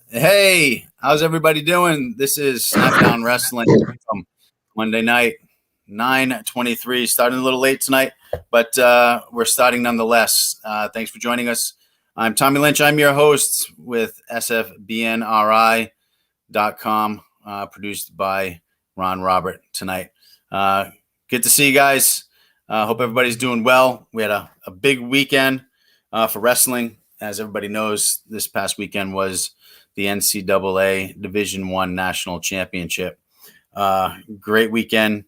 Hey, how's everybody doing? This is Snackdown Wrestling from Monday night, 9:23. Starting a little late tonight, but we're starting nonetheless. Thanks for joining us. I'm Tommy Lynch. I'm your host with sfbnri.com, produced by Ron Robert tonight. Good to see you guys. Hope everybody's doing well. We had a big weekend for wrestling. As everybody knows, this past weekend was the NCAA Division I National Championship. Great weekend,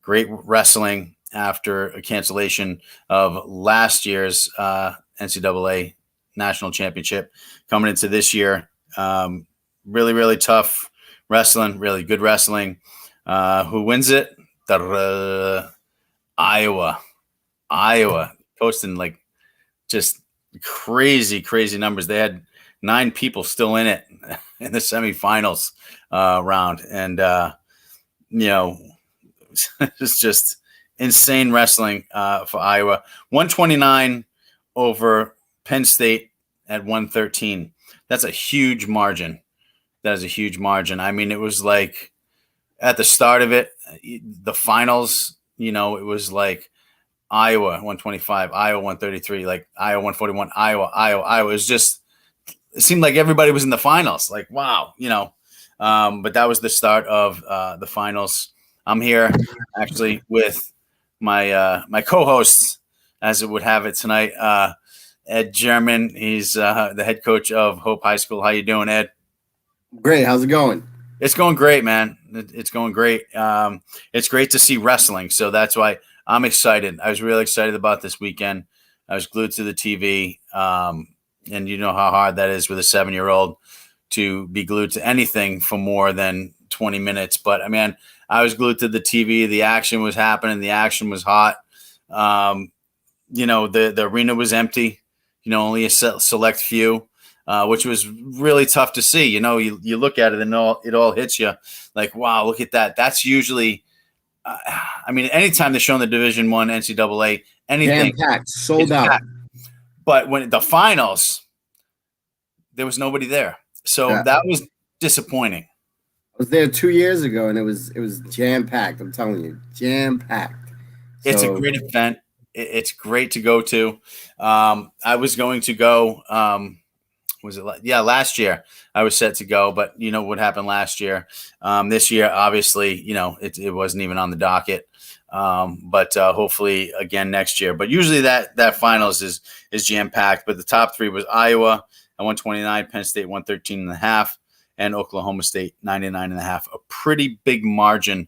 great wrestling after a cancellation of last year's NCAA National Championship coming into this year. Really, really tough wrestling, really good wrestling. Who wins it? Iowa posting like just crazy numbers. They had 9 people still in it in the semifinals round, and it's just insane wrestling for Iowa. 129 over Penn State at 113. That's a huge margin. That is a huge margin. I mean, it was like at the start of it, the finals, it was like Iowa 125, Iowa 133, like Iowa 141, Iowa. It was just, it seemed like everybody was in the finals. Like, wow, but that was the start of the finals. I'm here actually with my co-host, as it would have it tonight, Ed German. He's the head coach of Hope High School. How you doing, Ed? Great. How's it going? It's going great, man. It's going great. It's great to see wrestling. So that's why I'm excited. I was really excited about this weekend. I was glued to the TV. And you know how hard that is with a 7-year-old to be glued to anything for more than 20 minutes. But I mean, I was glued to the TV. The action was happening. The action was hot. The arena was empty, only a select few. Which was really tough to see. You look at it and it all hits you like, wow, look at that. That's usually, anytime they're showing the Division I NCAA, anything jam-packed, sold out. Packed. But when the finals, there was nobody there. So that was disappointing. I was there 2 years ago and it was jam-packed. I'm telling you, jam-packed. It's a great event. It's great to go to. I was going to go, last year I was set to go, but you know what happened last year. This year, obviously, it wasn't even on the docket. But hopefully again next year. But usually that finals is jam packed. But the top 3 was Iowa at 129, Penn State 113.5, and Oklahoma State 99.5. A pretty big margin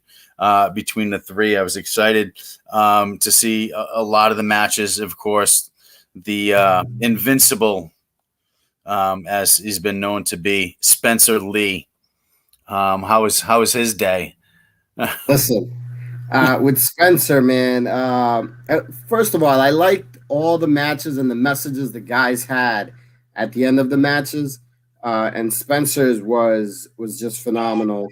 between the 3. I was excited to see a lot of the matches. Of course, the invincible, as he's been known to be, Spencer Lee. How was his day? Listen, with Spencer, man. First of all, I liked all the matches and the messages the guys had at the end of the matches, and Spencer's was just phenomenal.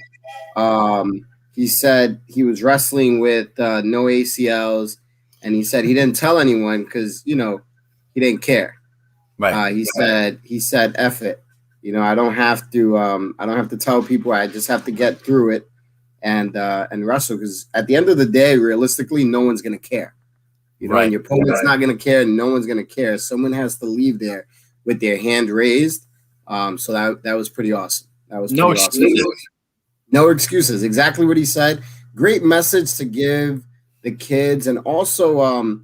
He said he was wrestling with no ACLs, and he said he didn't tell anyone because he didn't care. Right. He said, "F it." I don't have to tell people. I just have to get through it and wrestle, because at the end of the day, realistically, no one's gonna care. Right. And your opponent's not gonna care, and no one's gonna care. Someone has to leave there with their hand raised. So that was pretty awesome. That was no pretty excuses. Awesome. No excuses. Exactly what he said. Great message to give the kids, and also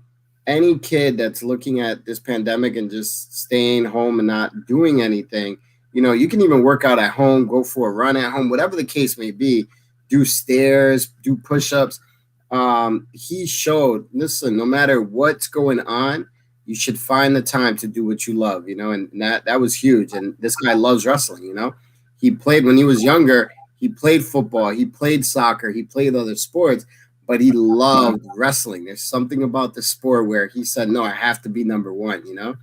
any kid that's looking at this pandemic and just staying home and not doing anything. You can even work out at home, go for a run at home, whatever the case may be. Do stairs, do push-ups. He showed, listen, no matter what's going on, you should find the time to do what you love, and that was huge. And this guy loves wrestling, He played, when he was younger, he played football, he played soccer, he played other sports, but he loved wrestling. There's something about the sport where he said, no, I have to be number one, So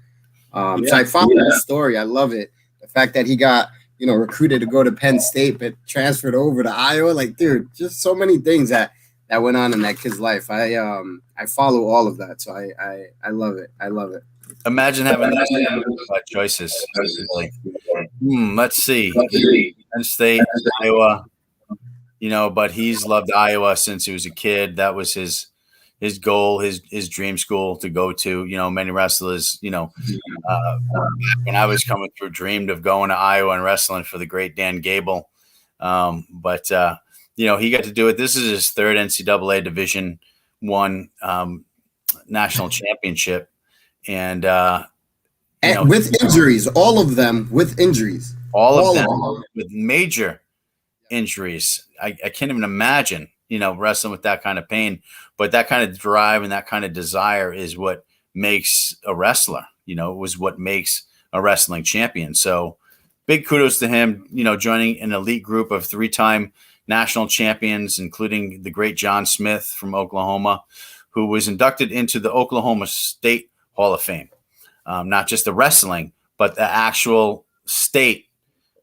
I followed the story. I love it. The fact that he got, recruited to go to Penn State, but transferred over to Iowa. Like, dude, just so many things that went on in that kid's life. I follow all of that. So I love it. I love it. Imagine having that choices. Really. Let's see. Penn State, Iowa. But he's loved Iowa since he was a kid. That was his goal, his dream school to go to. Many wrestlers, when I was coming through, dreamed of going to Iowa and wrestling for the great Dan Gable. But he got to do it. This is his third NCAA Division I national championship, and with injuries, all of them with injuries, all of them with major injuries. I can't even imagine, wrestling with that kind of pain, but that kind of drive and that kind of desire is what makes a wrestler. It was what makes a wrestling champion. So big kudos to him, joining an elite group of 3-time national champions, including the great John Smith from Oklahoma, who was inducted into the Oklahoma State Hall of Fame. Not just the wrestling, but the actual state.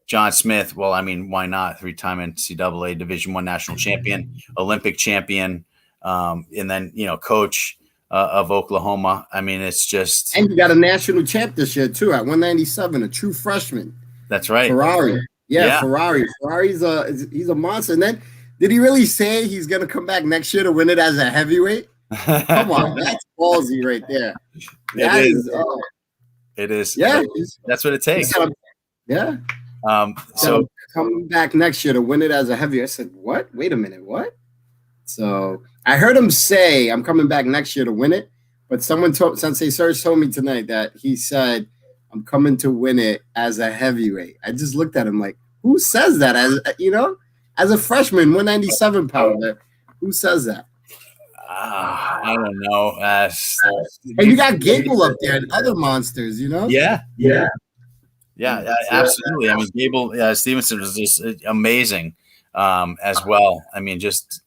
John Smith, well, I mean, why not? 3-time NCAA Division I national champion, Olympic champion, and then, coach of Oklahoma. I mean, it's just. And you got a national champ this year, too, at 197, a true freshman. That's right. Ferrari. Yeah. Ferrari. Ferrari's he's a monster. And then, did he really say he's going to come back next year to win it as a heavyweight? Come on, that's ballsy right there. It is. Yeah. That's what it takes. Yeah. So coming back next year to win it as a heavyweight. I said, what? Wait a minute, what? So I heard him say, I'm coming back next year to win it. But Sensei Serge told me tonight that he said, I'm coming to win it as a heavyweight. I just looked at him like, who says that? As a freshman, 197 pounder, who says that? I don't know. And you got Gable up there and other monsters, Yeah, absolutely. I mean, Gable Stevenson was just amazing as well. I mean, just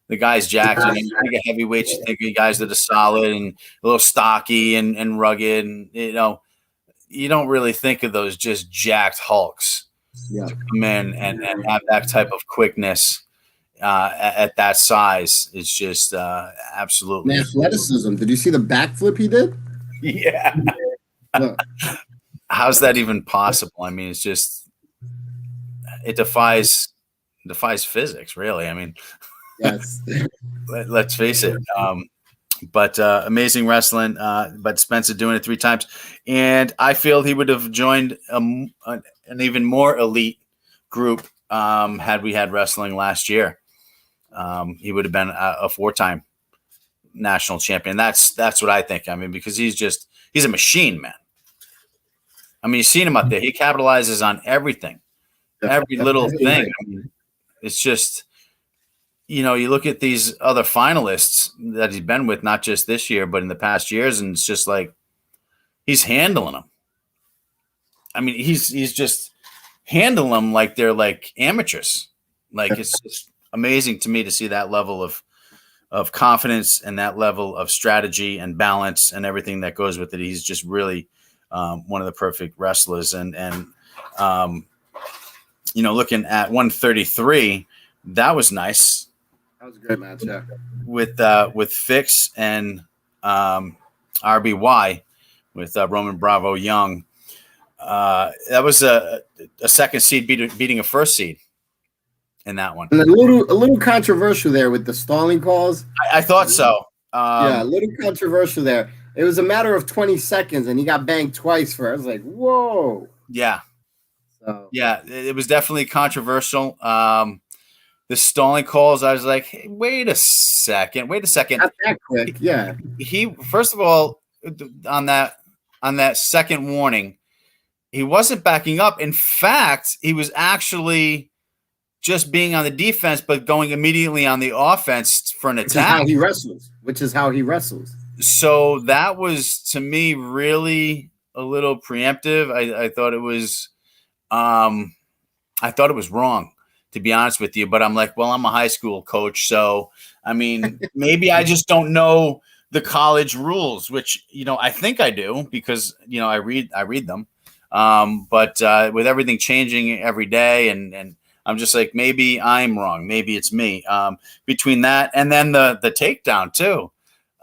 the guy's jacked. You think of heavyweights, you think of guys that are solid and a little stocky and rugged, and you don't really think of those just jacked hulks to come in and have that type of quickness at that size. It's just absolutely athleticism. Did you see the backflip he did? Yeah. How's that even possible? I mean, it's just it defies physics, really. I mean, yes. Let's face it. But amazing wrestling. But Spencer doing it 3 times, and I feel he would have joined an even more elite group had we had wrestling last year. He would have been a 4-time national champion. That's what I think. I mean, because he's a machine, man. I mean, you've seen him up there. He capitalizes on everything, every little thing. I mean, it's just, you look at these other finalists that he's been with, not just this year, but in the past years, and it's just like he's handling them. I mean, he's just handling them like they're like amateurs. Like, it's just amazing to me to see that level of confidence and that level of strategy and balance and everything that goes with it. He's just really one of the perfect wrestlers. And looking at 133, that was nice. That was a great match, yeah. With Fix and RBY with Roman Bravo Young. That was a second seed beating a first seed in that one. And a little controversial there with the stalling calls. I thought so. A little controversial there. It was a matter of 20 seconds, and he got banged twice for it. I was like, whoa. Yeah. So. Yeah, it was definitely controversial. The stalling calls, I was like, hey, wait a second. Not that quick, yeah. He first of all, on that second warning, he wasn't backing up. In fact, he was actually just being on the defense, but going immediately on the offense for an attack. Which is how he wrestles. So that was, to me, really a little preemptive. I thought it was, wrong, to be honest with you. But I'm like, well, I'm a high school coach, so I mean, maybe I just don't know the college rules, which I think I do because I read them. But with everything changing every day, and I'm just like, maybe I'm wrong. Maybe it's me. Between that and then the takedown too.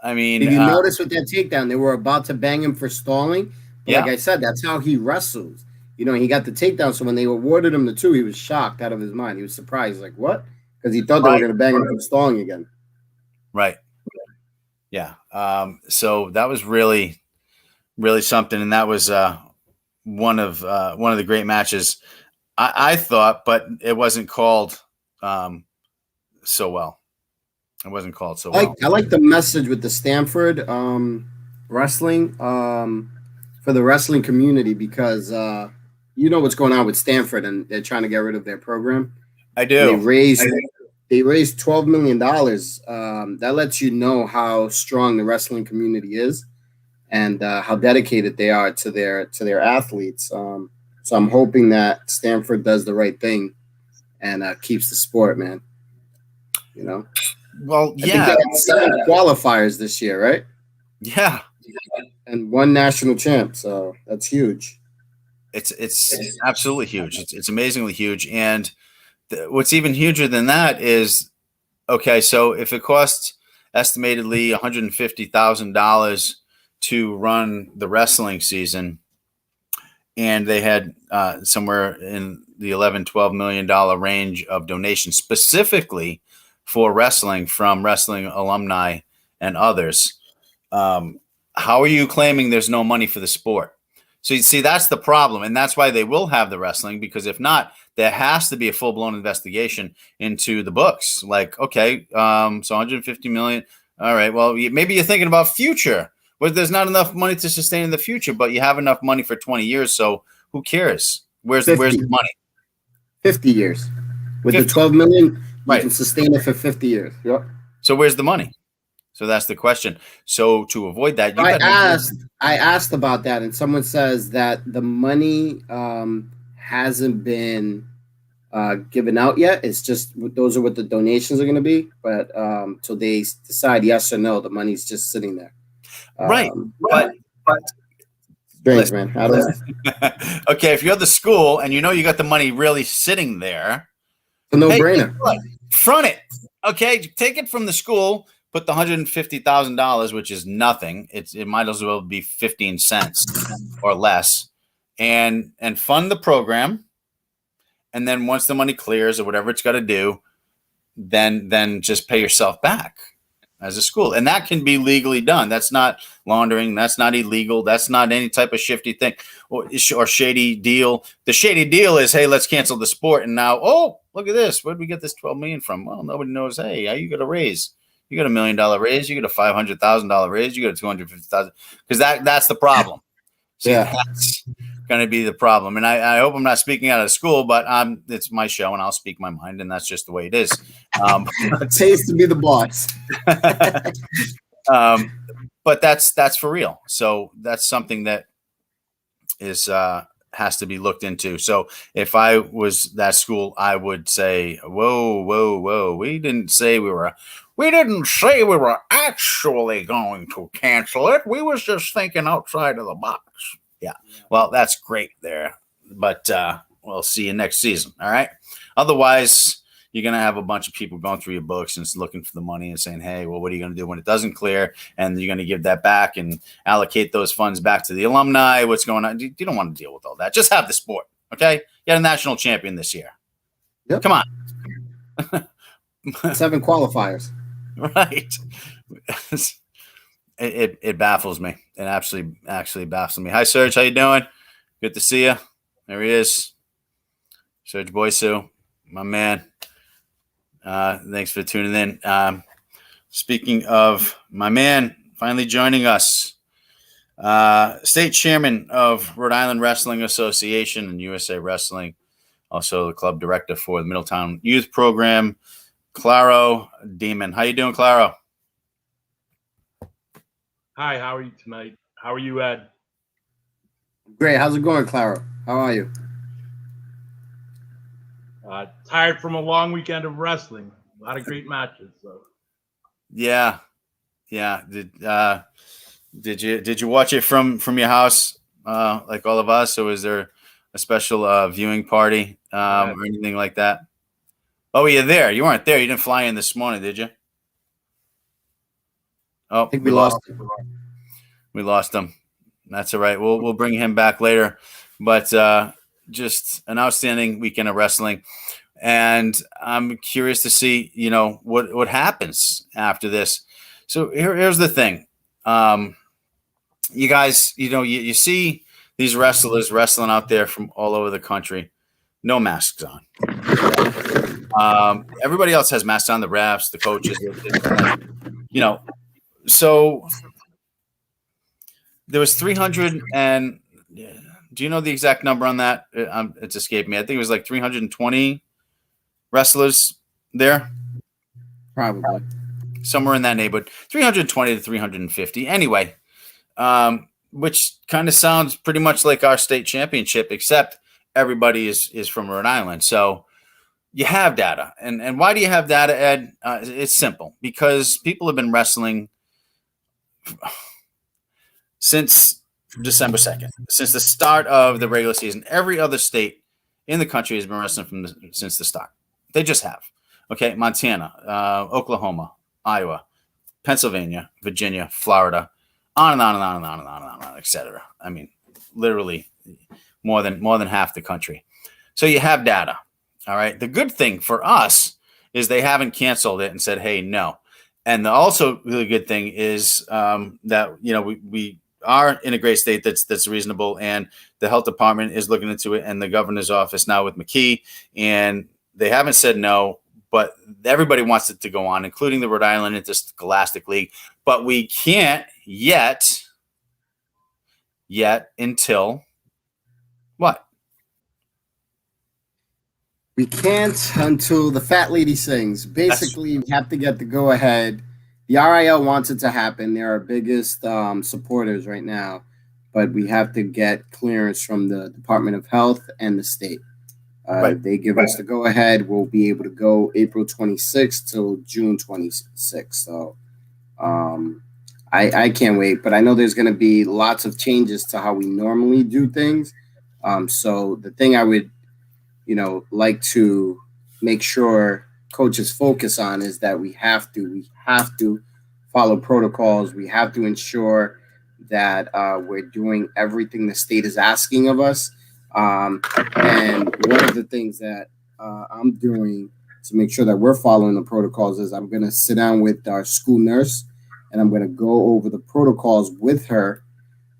I mean, If you notice with that takedown, they were about to bang him for stalling. But yeah, like I said, that's how he wrestles. He got the takedown. So when they awarded him the 2, he was shocked out of his mind. He was surprised, like, what? Because he thought they were right, going to bang him for stalling again. right, yeah. So that was really, really something, and that was one of the great matches I thought, but it wasn't called so well. It wasn't called so well. I like the message with the Stanford wrestling for the wrestling community because you know what's going on with Stanford and they're trying to get rid of their program. I And do. they raised $12 million. That lets you know how strong the wrestling community is and how dedicated they are to their athletes. So I'm hoping that Stanford does the right thing and keeps the sport, man. Well, I think they yeah, had 7 qualifiers this year, right? yeah. And 1 national champ, so that's huge. It's absolutely huge. It's amazingly huge, and what's even huger than that is okay. So if it costs estimatedly $150,000 to run the wrestling season, and they had somewhere in the $11-12 million range of donations specifically for wrestling from wrestling alumni and others. How are you claiming there's no money for the sport? So you see, that's the problem, and that's why they will have the wrestling, because if not, there has to be a full-blown investigation into the books. Like, okay, so 150 million. All right, well, maybe you're thinking about future, where there's not enough money to sustain in the future, but you have enough money for 20 years. So who cares? Where's the money? 50 years. With 50. the 12 million, you Right. can sustain it for 50 years. Yep. So where's the money? So that's the question. So to avoid that, I asked about that, and someone says that the money hasn't been given out yet. It's just those are what the donations are going to be. But till they decide yes or no, the money's just sitting there. Right. But strange, man. I don't know. okay, if you're the school and you know you got the money really sitting there, It's a no-brainer. Front it. Okay, take it from the school. Put the $150,000, which is nothing. It might as well be 15 cents or less, and fund the program. And then once the money clears or whatever it's got to do, then just pay yourself back as a school, and that can be legally done. That's not laundering. That's not illegal. That's not any type of shifty thing or shady deal. The shady deal is, hey, let's cancel the sport, and now, oh, look at this. Where did we get this 12 million from? Well, nobody knows. Hey, how you got a raise? You got $1 million raise. You got a $500,000 raise. You got a 250,000 because that's the problem. See, that's going to be the problem. And I hope I'm not speaking out of school, but it's my show and I'll speak my mind, and that's just the way it is. It pays to be the boss. But that's for real. So that's something that is has to be looked into. So if I was that school, I would say, whoa. We didn't say we were actually going to cancel it. We was just thinking outside of the box. Yeah. Well, that's great there. But we'll see you next season. All right. Otherwise, you're going to have a bunch of people going through your books and looking for the money and saying, hey, well, what are you going to do when it doesn't clear? And you're going to give that back and allocate those funds back to the alumni. What's going on? You don't want to deal with all that. Just have the sport. Okay. You had a national champion this year. Yep. Come on. 7 qualifiers. Right. It baffles me. It actually baffles me. Hi, Serge. How you doing? Good to see you. There he is. Serge Boysu, my man. Thanks for tuning in. Speaking of my man, finally joining us, state chairman of Rhode Island Wrestling Association and USA Wrestling, also the club director for the Middletown Youth Program, Claro Demon. How you doing, Claro? Hi, how are you tonight? How are you, Ed? Great. How's it going, Claro? How are you? Tired from a long weekend of wrestling. A lot of great matches. So. Yeah. Did you watch it from your house like all of us, or was there a special viewing party or anything like that? Oh, you're there. You weren't there. You didn't fly in this morning, did you? Oh, I think we lost him. We lost him. That's all right. We'll bring him back later. But just an outstanding weekend of wrestling. And I'm curious to see, what happens after this. So here's the thing. You guys, you see these wrestlers wrestling out there from all over the country, no masks on. Everybody else has masks on, the refs, the coaches, so there was 300 and do you know the exact number on that? It's escaped me. I think it was like 320 wrestlers there. Probably. Somewhere in that neighborhood, 320 to 350. Anyway, which kind of sounds pretty much like our state championship, except everybody is from Rhode Island. So you have data. And why do you have data, Ed? It's simple. Because people have been wrestling since December 2nd, since the start of the regular season. Every other state in the country has been wrestling since the start. They just have. Okay, Montana, Oklahoma, Iowa, Pennsylvania, Virginia, Florida, on and on and on and on and on and on, et cetera. I mean, literally more than half the country. So you have data. All right. The good thing for us is they haven't canceled it and said, hey, no. And the also really good thing is that, we are in a great state that's reasonable, and the health department is looking into it, and the governor's office now with McKee, and they haven't said no, but everybody wants it to go on, including the Rhode Island Interscholastic League. But we can't yet until what? We can't until the fat lady sings. Basically, we have to get the go-ahead. The RIL wants it to happen. They're our biggest supporters right now, but we have to get clearance from the Department of Health and the state. Right. They give us the go-ahead. We'll be able to go April 26th till June 26th. So I can't wait, but I know there's going to be lots of changes to how we normally do things. So the thing I would, like to make sure coaches focus on is that we have to follow protocols. We have to ensure that we're doing everything the state is asking of us. And one of the things that I'm doing to make sure that we're following the protocols is I'm going to sit down with our school nurse, and I'm going to go over the protocols with her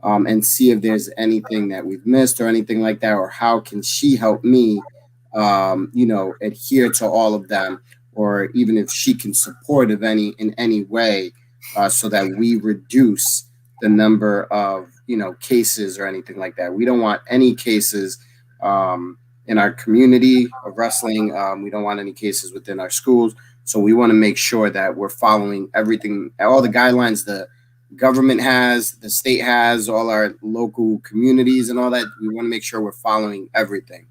and see if there's anything that we've missed or anything like that, or how can she help me, adhere to all of them, or even if she can support in any way, so that we reduce the number of, cases or anything like that. We don't want any cases in our community of wrestling. We don't want any cases within our schools. So we want to make sure that we're following everything, all the guidelines the government has, the state has, all our local communities and all that. We want to make sure we're following everything.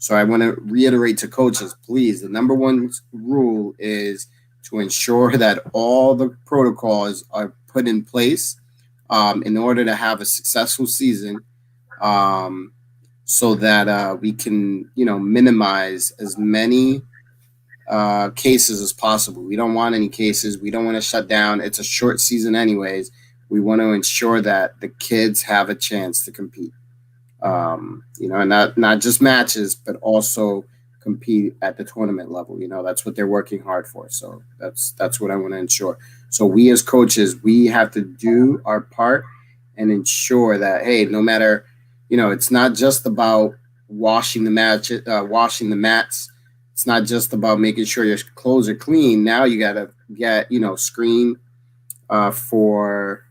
So I want to reiterate to coaches, please, the number one rule is to ensure that all the protocols are put in place in order to have a successful season, so that we can, minimize as many cases as possible. We don't want any cases. We don't want to shut down. It's a short season anyways. We want to ensure that the kids have a chance to compete. And not just matches, but also compete at the tournament level. That's what they're working hard for. So that's what I want to ensure. So we as coaches, we have to do our part and ensure that, hey, no matter, it's not just about washing the mats. It's not just about making sure your clothes are clean. Now you got to get, screen for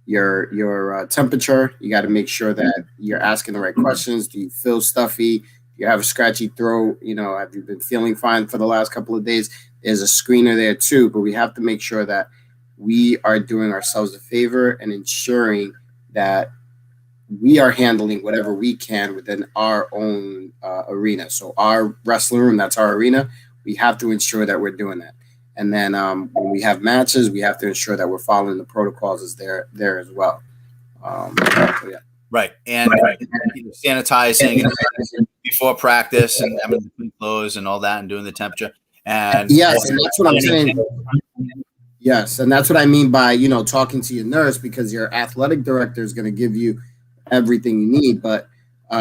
your temperature. You got to make sure that you're asking the right questions. Do you feel stuffy? Do you have a scratchy throat? Have you been feeling fine for the last couple of days? There's a screener there too, but we have to make sure that we are doing ourselves a favor and ensuring that we are handling whatever we can within our own arena. So our wrestling room, that's our arena. We have to ensure that we're doing that. And then when we have matches, we have to ensure that we're following the protocols as there as well. Yeah. Right. And sanitizing before practice and having clean clothes and all that and doing the temperature. And yes, and that's what I'm saying. Yes, and that's what I mean by, talking to your nurse, because your athletic director is going to give you everything you need, but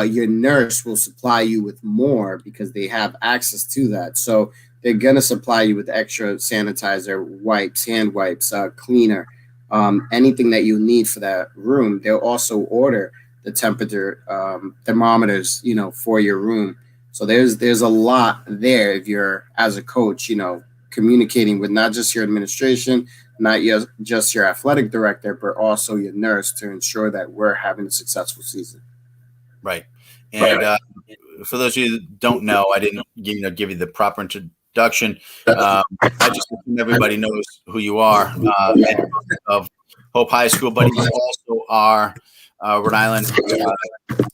your nurse will supply you with more because they have access to that. So they're going to supply you with extra sanitizer, wipes, hand wipes, cleaner, anything that you need for that room. They'll also order the temperature thermometers, for your room. So there's a lot there if you're, as a coach, communicating with not just your administration, not just your athletic director, but also your nurse to ensure that we're having a successful season. Right. And for those of you that don't know, I didn't give you the proper introduction. I just assume everybody knows who you are, head of Hope High School, but you also are Rhode Island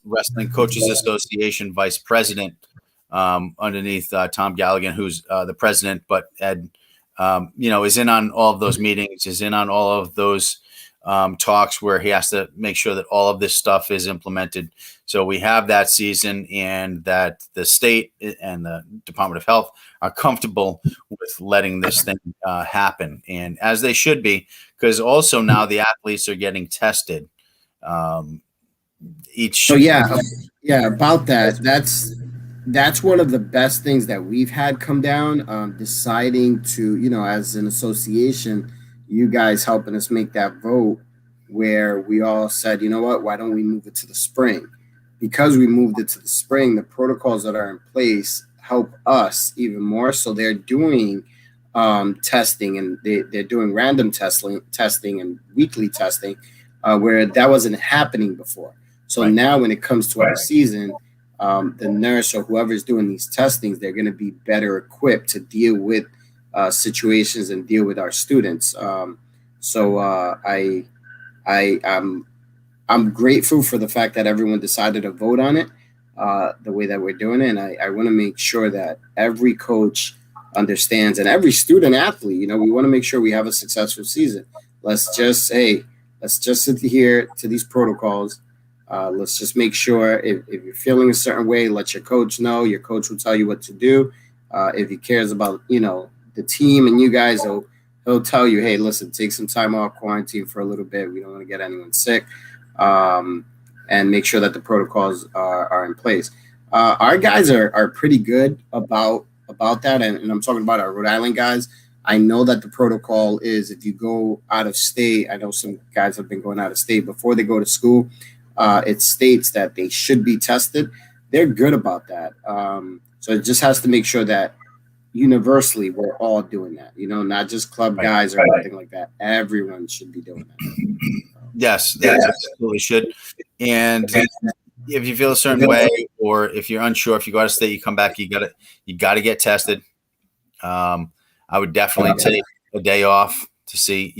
Wrestling Coaches Association vice president, underneath Tom Galligan, who's the president, but Ed, is in on all of those meetings, is in on all of those talks where he has to make sure that all of this stuff is implemented. So we have that season, and that the state and the Department of Health are comfortable with letting this thing happen, and as they should be, because also now the athletes are getting tested. So yeah, about that. That's one of the best things that we've had come down. Deciding to, as an association, you guys helping us make that vote where we all said, you know what, why don't we move it to the spring? Because we moved it to the spring, the protocols that are in place help us even more. So they're doing testing, and they're doing random testing and weekly testing, where that wasn't happening before. So Right. Now when it comes to our season, the nurse or whoever's doing these testings, they're going to be better equipped to deal with situations and deal with our students. I'm grateful for the fact that everyone decided to vote on it the way that we're doing it. And I want to make sure that every coach understands, and every student athlete, we want to make sure we have a successful season. Let's just adhere to these protocols. Let's just make sure if you're feeling a certain way, let your coach know. Your coach will tell you what to do. If he cares about, the team and you guys, he'll tell you, hey, listen, take some time off, quarantine for a little bit. We don't want to get anyone sick. And make sure that the protocols are in place. Our guys are pretty good about that. And I'm talking about our Rhode Island guys. I know that the protocol is, if you go out of state, I know some guys have been going out of state before they go to school. It states that they should be tested. They're good about that. So it just has to make sure that universally we're all doing that, not just club guys or anything like that. Everyone should be doing that. Yes, that absolutely should. And if you feel a certain way, or if you're unsure, if you go out of state, you come back, you got to get tested. I would definitely take a day off to see,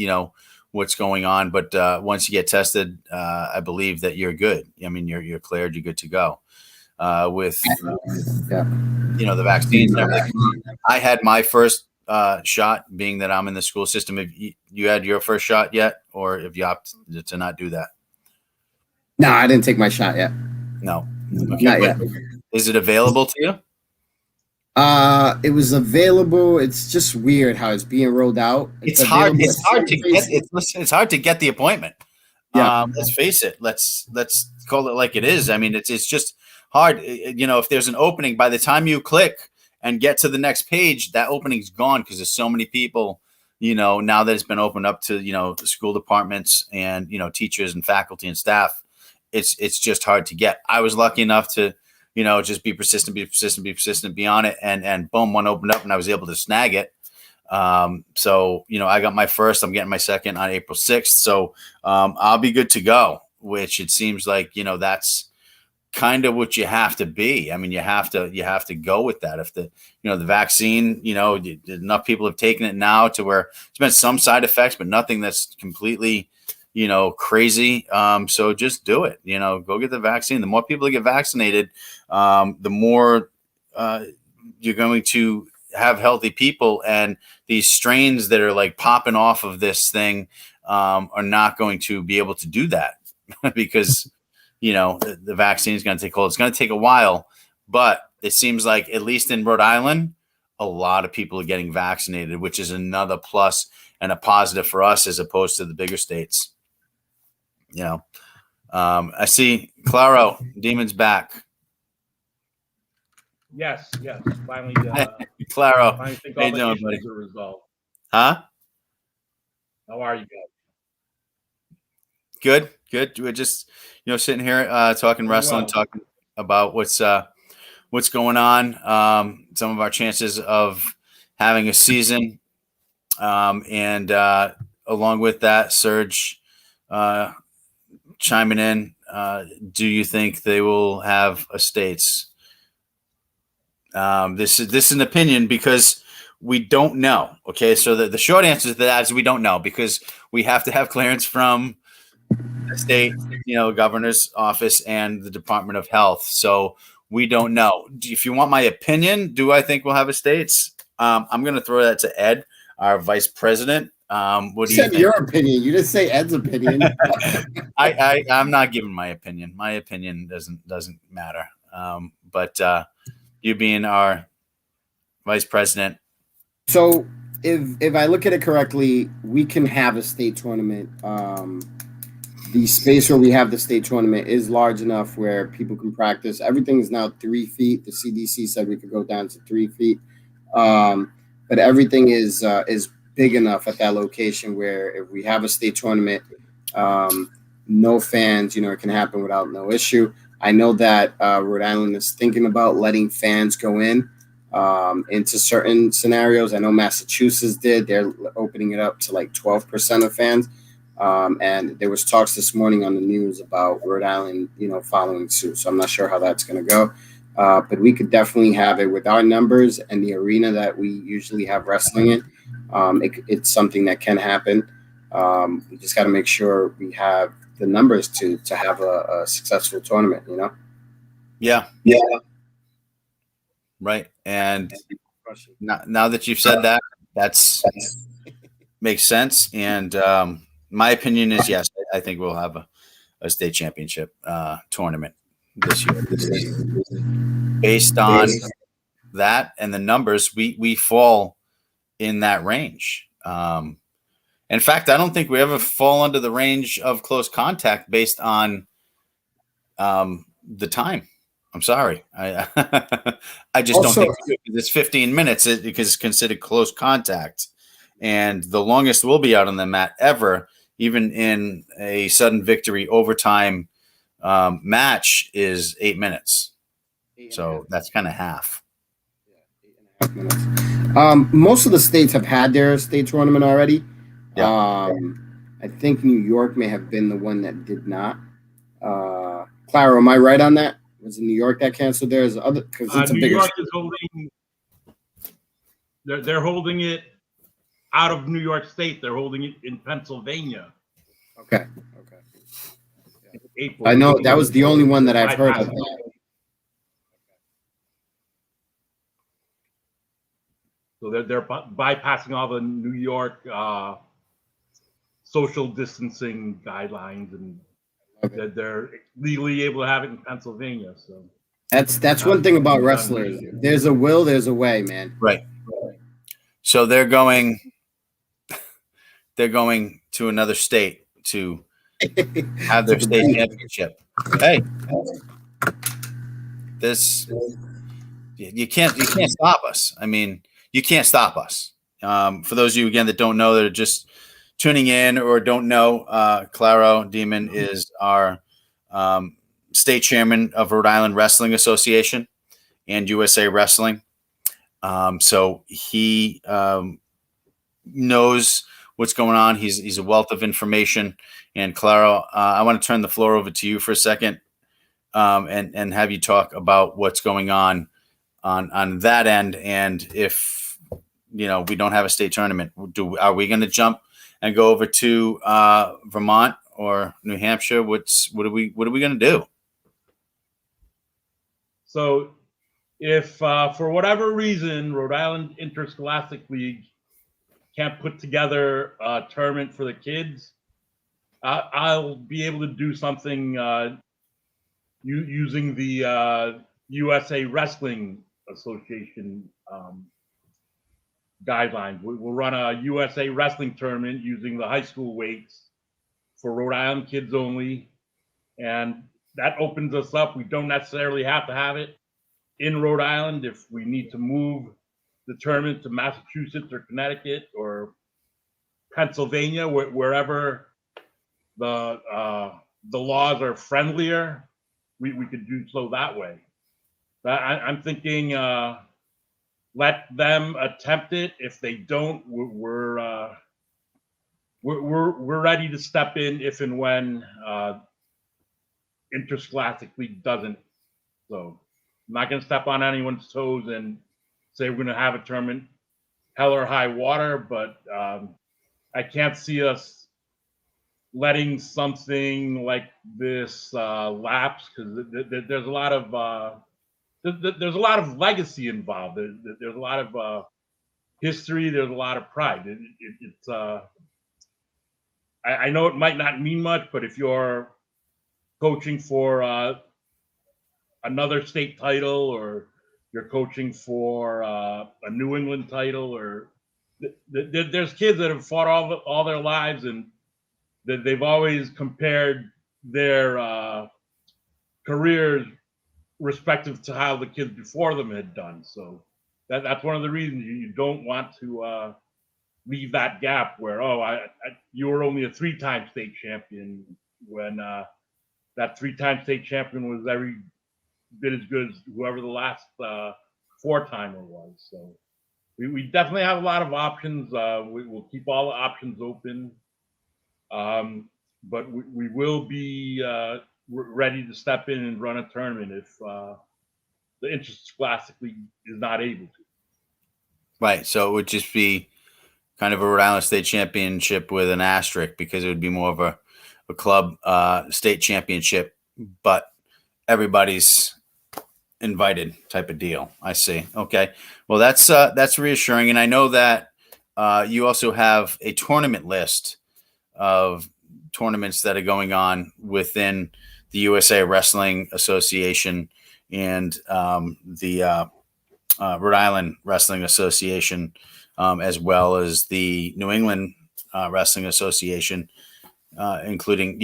what's going on. But once you get tested, I believe that you're good. I mean, you're cleared, you're good to go. With the vaccines and everything. I had my first shot, being that I'm in the school system. Have you had your first shot yet, or have you opted to not do that? No, I didn't take my shot yet. No, okay, not yet. Is it available to you? It was available. It's just weird how it's being rolled out. It's hard. It's hard to get the appointment. Yeah. Let's face it. Let's call it like it is. I mean, it's just hard. If there's an opening, by the time you click and get to the next page, that opening's gone because there's so many people. Now that it's been opened up to the school departments and teachers and faculty and staff, it's just hard to get. I was lucky enough to just be persistent, be on it, and boom, one opened up and I was able to snag it. So I got my first. I'm getting my second on April 6th. So I'll be good to go. Which it seems like that's kind of what you have to be. I mean, you have to go with that. If the vaccine, enough people have taken it now to where it's been some side effects, but nothing that's completely crazy. So just do it. Go get the vaccine. The more people that get vaccinated, the more you're going to have healthy people, and these strains that are like popping off of this thing are not going to be able to do that because the vaccine is going to take hold. It's going to take a while, but it seems like, at least in Rhode Island, a lot of people are getting vaccinated, which is another plus. and a positive for us as opposed to the bigger states. I see Claro, Demon's back. Yes. Finally, Claro, finally think how all you the doing, issues buddy? are resolved. Huh? How are you guys? Good. We're just, sitting here talking wrestling, Well. talking about what's going on, some of our chances of having a season, and along with that, Serge chiming in. Do you think they will have a states? This is an opinion because we don't know. Okay, so the short answer to that is we don't know because we have to have clearance from the state, governor's office and the Department of Health. So we don't know. If you want my opinion, do I think we'll have a states? I'm going to throw that to Ed, our vice president. What do you think? Your opinion. You just say Ed's opinion. I'm not giving my opinion. My opinion doesn't matter. But you being our vice president. So if I look at it correctly, we can have a state tournament. The space where we have the state tournament is large enough where people can practice. Everything is now 3 feet. The CDC said we could go down to 3 feet, but everything is big enough at that location where if we have a state tournament, no fans, it can happen without no issue. I know that Rhode Island is thinking about letting fans go into certain scenarios. I know Massachusetts did. They're opening it up to like 12% of fans. And there was talks this morning on the news about Rhode Island, following suit. So I'm not sure how that's going to go. But we could definitely have it with our numbers and the arena that we usually have wrestling in. It's something that can happen. We just got to make sure we have the numbers to have a successful tournament, Yeah. Right. And now that you've said that, that's makes sense. And my opinion is yes, I think we'll have a state championship tournament this year. Based on that and the numbers, we fall in that range. In fact, I don't think we ever fall under the range of close contact based on the time. I'm sorry. I just don't think it's 15 minutes because it's considered close contact. And the longest we'll be out on the mat ever, even in a sudden victory overtime match, is 8 minutes. So that's kind of half. 8.5 minutes. Most of the states have had their state tournament already. Yeah. I think New York may have been the one that did not. Clara, am I right on that? Was it New York that canceled theirs? Because it's a bigger. New York is holding. They're holding it out of New York State. They're holding it in Pennsylvania. Okay. April. I know that was the only one that I've heard of that. So they're bypassing all the New York social distancing guidelines, and they're legally able to have it in Pennsylvania. So that's one thing about wrestlers. There's a will, there's a way, man. Right. So they're going to another state to have their state championship. Hey, this you can't stop us. I mean, you can't stop us. For those of you again that don't know, that are just tuning in or don't know, Claro Demon is our state chairman of Rhode Island Wrestling Association and USA Wrestling. So he knows what's going on. He's a wealth of information. And Claro, I want to turn the floor over to you for a second, and have you talk about what's going on that end. And if we don't have a state tournament, are we going to jump and go over to Vermont or New Hampshire? What are we going to do? So if for whatever reason Rhode Island Interscholastic League can't put together a tournament for the kids, I'll be able to do something using the USA Wrestling Association guidelines. We'll run a USA wrestling tournament using the high school weights for Rhode Island kids only. And that opens us up. We don't necessarily have to have it in Rhode Island. If we need to move the tournament to Massachusetts or Connecticut or Pennsylvania, wherever the laws are friendlier, we could do so that way. I'm thinking let them attempt it. If they don't, we're ready to step in if and when Interscholastic League doesn't. So I'm not going to step on anyone's toes and say we're going to have a tournament hell or high water, but I can't see us letting something like this lapse, because there's a lot of there's a lot of legacy involved. There's a lot of history. There's a lot of pride. It's I know it might not mean much, but if you're coaching for another state title, or you're coaching for a New England title, or there's kids that have fought all their lives, and that they've always compared their careers respective to how the kids before them had done. So that's one of the reasons you don't want to leave that gap where, you were only a 3-time state champion, when that 3-time state champion was every bit as good as whoever the last 4-timer was. So we definitely have a lot of options. We'll keep all the options open, but we will be ready to step in and run a tournament if the Interscholastic League is not able to. Right. So it would just be kind of a Rhode Island State Championship with an asterisk, because it would be more of a club state championship, but everybody's invited type of deal. I see. Okay. Well, that's reassuring. And I know that you also have a tournament list of tournaments that are going on within the USA Wrestling Association and the Rhode Island Wrestling Association, as well as the New England Wrestling Association, including,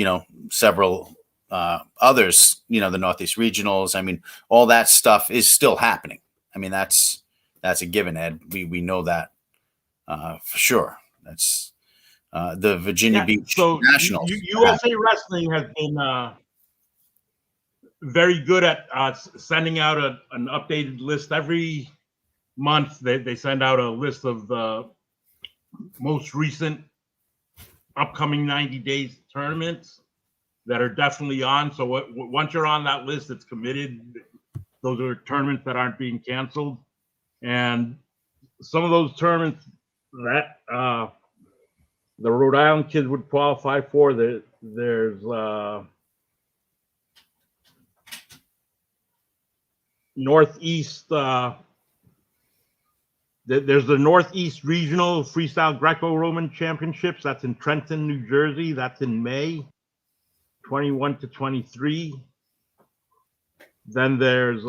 several others, the Northeast Regionals. I mean, all that stuff is still happening. I mean, that's a given, Ed. We know that for sure. That's the Virginia Beach Nationals. USA Wrestling has been very good at sending out an updated list every month. They send out a list of the most recent upcoming 90 days tournaments that are definitely on. So once you're on that list, it's committed. Those are tournaments that aren't being canceled. And some of those tournaments that the Rhode Island kids would qualify for, there's Northeast, there's the Northeast Regional Freestyle Greco-Roman Championships. That's in Trenton, New Jersey. That's in May, 21 to 23. Then there's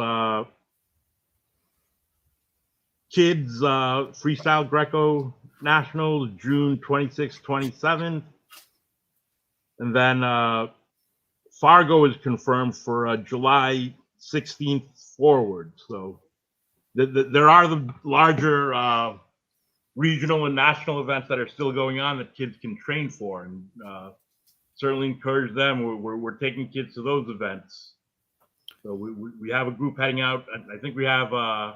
Kids Freestyle Greco National, June 26th, 27th. And then Fargo is confirmed for July 16th forward. So there are the larger regional and national events that are still going on that kids can train for, and certainly encourage them. We're taking kids to those events. So we have a group heading out. I think we have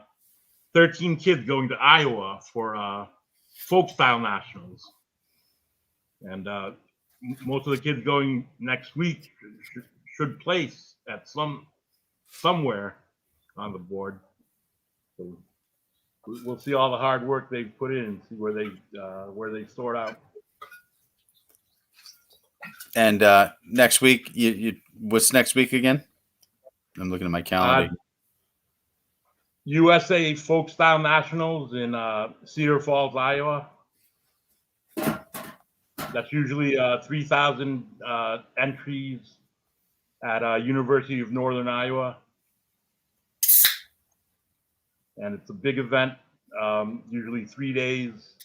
13 kids going to Iowa for folk style nationals, and most of the kids going next week should place at somewhere on the board. So we'll see all the hard work they've put in and see where they sort out. And next week, you what's next week again? I'm looking at my calendar. USA Folk Style Nationals in Cedar Falls, Iowa. That's usually 3,000 entries at University of Northern Iowa. And it's a big event. Usually 3 days,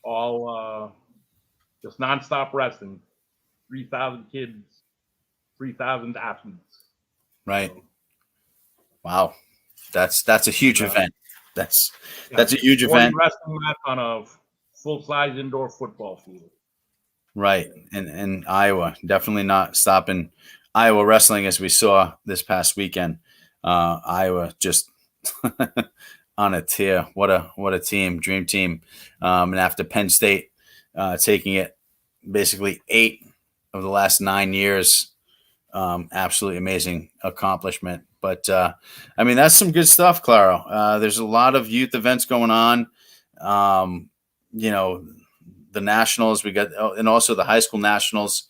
all just nonstop wrestling. 3,000 kids, 3,000 athletes. Right. Wow. That's a huge event. That's a huge 40 event. wrestling mats on a full-size indoor football field. Right. And Iowa, definitely not stopping Iowa wrestling as we saw this past weekend. Iowa just on a tear. What a team, dream team. And after Penn State taking it basically 8 of the last 9 years, absolutely amazing accomplishment. But I mean, that's some good stuff, Claro. There's a lot of youth events going on. The nationals we got, and also the high school nationals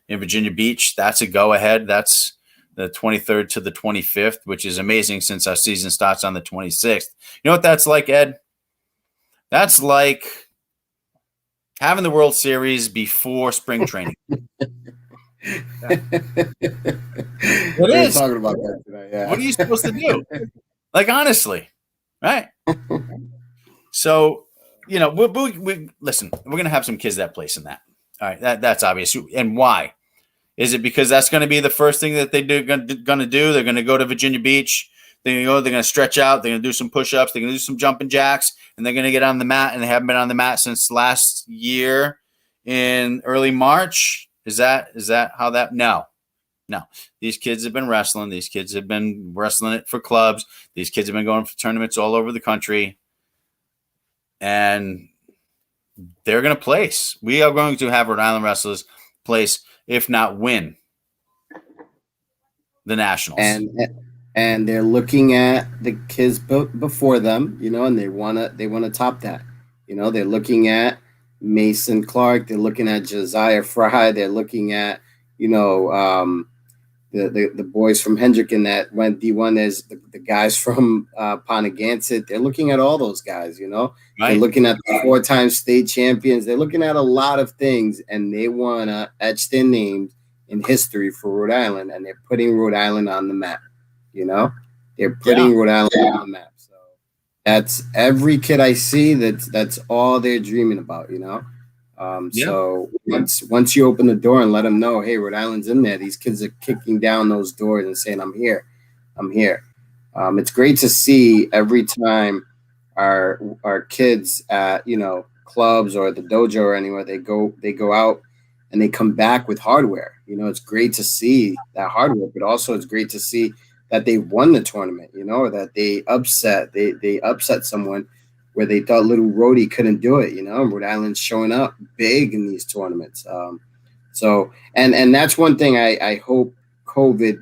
in Virginia Beach. That's a go ahead. That's the 23rd to the 25th, which is amazing since our season starts on the 26th. You know what that's like, Ed? That's like having the World Series before spring training. What is talking about that today? Yeah. What are you supposed to do? Like, honestly, right? So, we listen, we're going to have some kids that place in that. All right. That's obvious. And why? Is it because that's going to be the first thing that they're going to do? They're going to go to Virginia Beach. They're going to stretch out. They're going to do some push-ups. They're going to do some jumping jacks, and they're going to get on the mat, and they haven't been on the mat since last year in early March. Is that how that? No. These kids have been wrestling. These kids have been wrestling it for clubs. These kids have been going for tournaments all over the country. And they're going to place. We are going to have Rhode Island wrestlers place, if not win, the nationals. And they're looking at the kids before them, and they want to top that. They're looking at Mason Clark. They're looking at Josiah Fry. They're looking at, the boys from Hendricken that went D1. There's the guys from Ponagansett. They're looking at all those guys, Right. They're looking at the 4-time state champions. They're looking at a lot of things, and they want to etch their names in history for Rhode Island, and they're putting Rhode Island on the map, They're putting Rhode Island on the map. So that's every kid I see, that's all they're dreaming about, So once you open the door and let them know, hey, Rhode Island's in there, these kids are kicking down those doors and saying, I'm here. It's great to see every time our kids at, clubs or the dojo or anywhere, they go out and they come back with hardware. It's great to see that hardware, but also it's great to see that they won the tournament, or that they upset someone where they thought little Rhodey couldn't do it, Rhode Island's showing up big in these tournaments. So that's one thing I hope COVID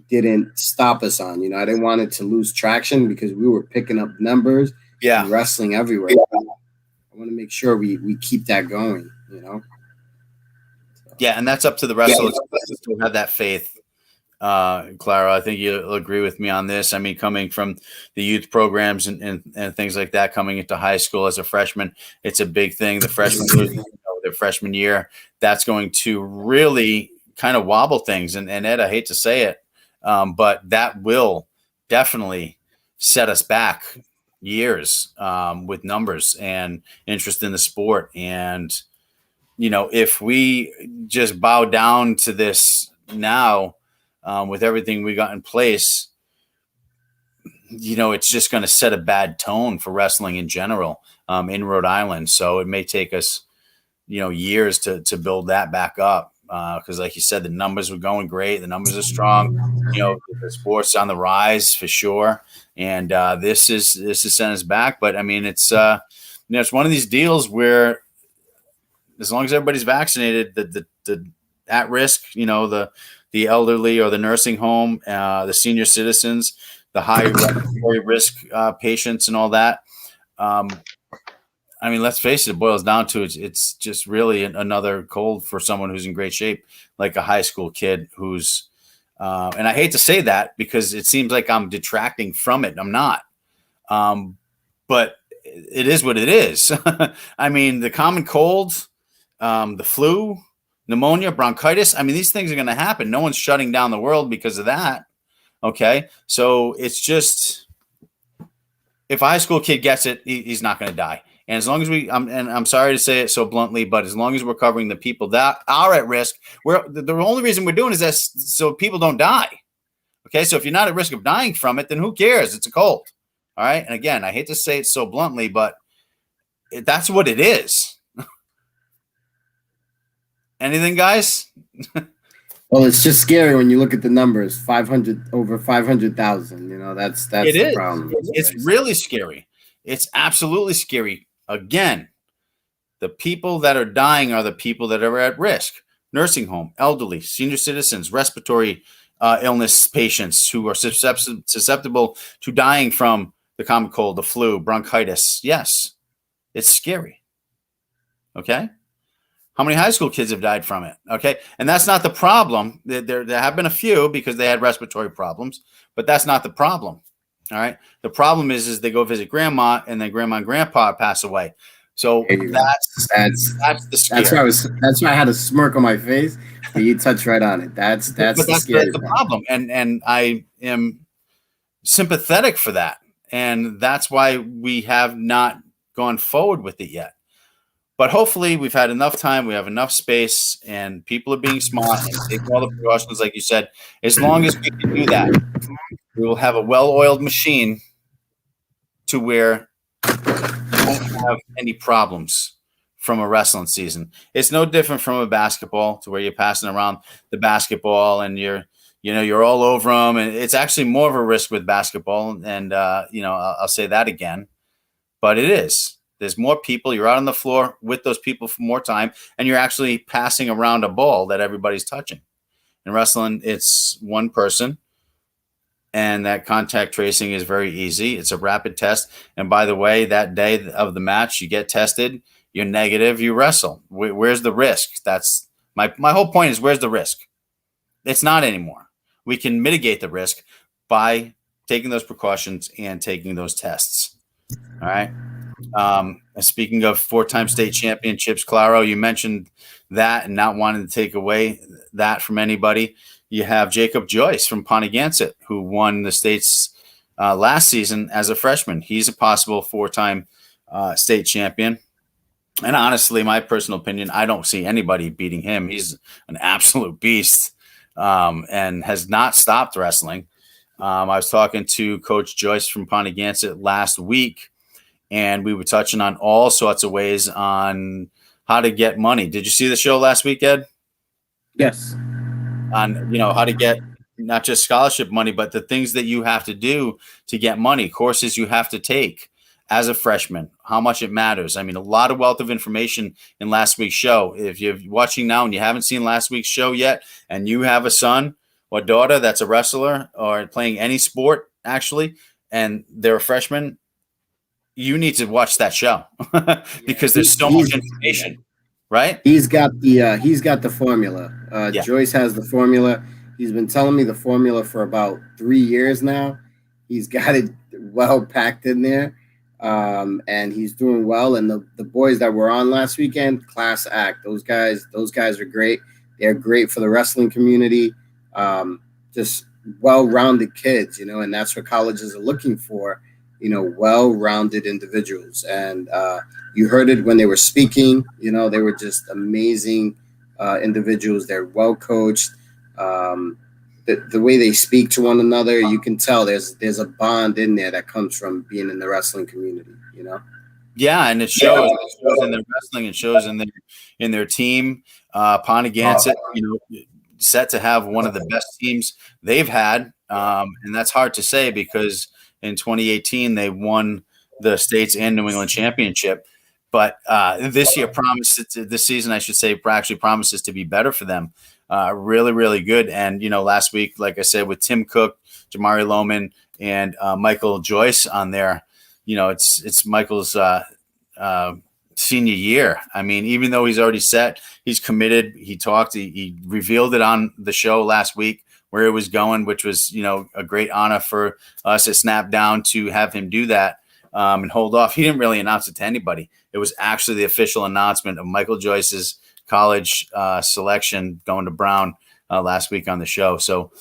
didn't stop us on. I didn't want it to lose traction because we were picking up numbers and wrestling everywhere. I want to make sure we keep that going, Yeah, and that's up to the wrestlers to still have that faith. Clara, I think you'll agree with me on this. I mean, coming from the youth programs and things like that, coming into high school as a freshman, it's a big thing. The freshman, their freshman year, that's going to really kind of wobble things. And Ed, I hate to say it, but that will definitely set us back years with numbers and interest in the sport. And, if we just bow down to this now, with everything we got in place, it's just going to set a bad tone for wrestling in general in Rhode Island. So it may take us, years to build that back up. Because like you said, the numbers were going great. The numbers are strong. The sport's on the rise for sure. And this is sent us back. But I mean, it's it's one of these deals where as long as everybody's vaccinated, the at risk, the elderly or the nursing home, the senior citizens, the high respiratory risk patients and all that. I mean, let's face it, it boils down to it's just really another cold for someone who's in great shape, like a high school kid who's and I hate to say that because it seems like I'm detracting from it. I'm not. But it is what it is. I mean, the common cold, the flu, pneumonia, bronchitis. I mean, these things are going to happen. No one's shutting down the world because of that. Okay. So it's if a high school kid gets it, he's not going to die. And as long as and I'm sorry to say it so bluntly, but as long as we're covering the people that are at risk, the only reason we're doing is that so people don't die. Okay, so if you're not at risk of dying from it, then who cares? It's a cold. All right, and again, I hate to say it so bluntly, but that's what it is. Anything, guys? Well, it's just scary when you look at the numbers. 500 over 500,000. You know, that's the problem. It's really scary. It's absolutely scary. Again, the people that are dying are the people that are at risk: nursing home, elderly, senior citizens, respiratory illness patients who are susceptible to dying from the common cold, the flu, bronchitis. Yes, it's scary. Okay. How many high school kids have died from it? Okay. And that's not the problem. There have been a few because they had respiratory problems, but that's not the problem. All right. The problem is they go visit grandma and then grandma and grandpa pass away. So that's the scare. That's why I had a smirk on my face, but you touched right on it. That's the problem. And I am sympathetic for that. And that's why we have not gone forward with it yet. But hopefully we've had enough time, we have enough space, and people are being smart and taking all the precautions, like you said. As long as we can do that, we will have a well-oiled machine to where we won't have any problems from a wrestling season. It's no different from a basketball, to where you're passing around the basketball and you're all over them. And it's actually more of a risk with basketball. And, I'll say that again, but it is. There's more people. You're out on the floor with those people for more time, and you're actually passing around a ball that everybody's touching. In wrestling, it's one person, and that contact tracing is very easy. It's a rapid test. And by the way, that day of the match, you get tested, you're negative, you wrestle. Where's the risk? That's my whole point is, where's the risk? It's not anymore. We can mitigate the risk by taking those precautions and taking those tests. All right. Speaking of 4-time state championships, Claro, you mentioned that and not wanting to take away that from anybody. You have Jacob Joyce from Pontigansett, who won the states last season as a freshman. He's a possible 4-time state champion. And honestly, my personal opinion, I don't see anybody beating him. He's an absolute beast and has not stopped wrestling. I was talking to Coach Joyce from Pontigansett last week, and we were touching on all sorts of ways on how to get money. Did you see the show last week, Ed? Yes. On, how to get not just scholarship money, but the things that you have to do to get money, courses you have to take as a freshman, how much it matters. I mean, a lot of wealth of information in last week's show. If you're watching now and you haven't seen last week's show yet, and you have a son or daughter that's a wrestler or playing any sport, actually, and they're a freshman, you need to watch that show because there's so much information, right? He's got the formula. Joyce has the formula. He's been telling me the formula for about 3 years now. He's got it well packed in there, and he's doing well. And the boys that were on last weekend, class act. Those guys are great. They're great for the wrestling community. Just well-rounded kids, and that's what colleges are looking for. Well-rounded individuals. And you heard it when they were speaking, they were just amazing individuals. They're well coached. The way they speak to one another, you can tell there's a bond in there that comes from being in the wrestling community, Yeah, and it shows. It shows in their wrestling. It shows in their team. Pontigansett, set to have one of the best teams they've had, and that's hard to say because in 2018, they won the states and New England championship. But this season, I should say, actually promises to be better for them. Really, really good. And, last week, like I said, with Tim Cook, Jamari Lohman, and Michael Joyce on there, it's Michael's senior year. I mean, even though he's already set, he's committed. He talked, he revealed it on the show last week, where it was going, which was, a great honor for us at Snapdown to have him do that and hold off. He didn't really announce it to anybody. It was actually the official announcement of Michael Joyce's college selection going to Brown last week on the show. So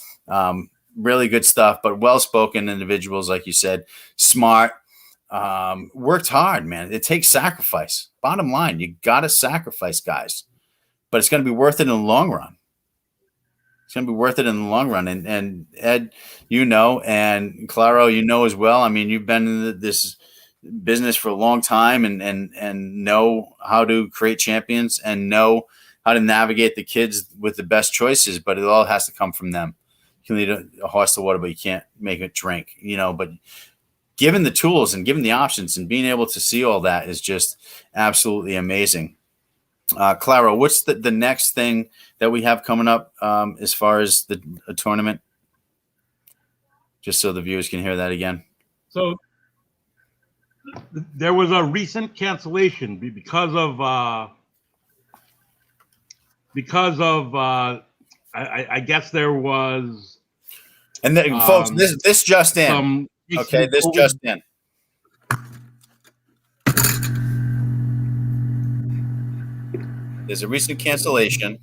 really good stuff, but well-spoken individuals, like you said, smart, worked hard, man. It takes sacrifice. Bottom line, you got to sacrifice, guys, but it's going to be worth it in the long run. It's going to be worth it in the long run. And Ed, and Claro, as well. I mean, you've been in this business for a long time and know how to create champions and know how to navigate the kids with the best choices, but it all has to come from them. You can lead a horse to water, but you can't make it drink, but given the tools and given the options and being able to see all that is just absolutely amazing. Claro, what's the next thing that we have coming up as far as the tournament? Just so the viewers can hear that again. So there was a recent cancellation because of I guess there was. And then, folks, this just in. Okay, this just in. There's a recent cancellation.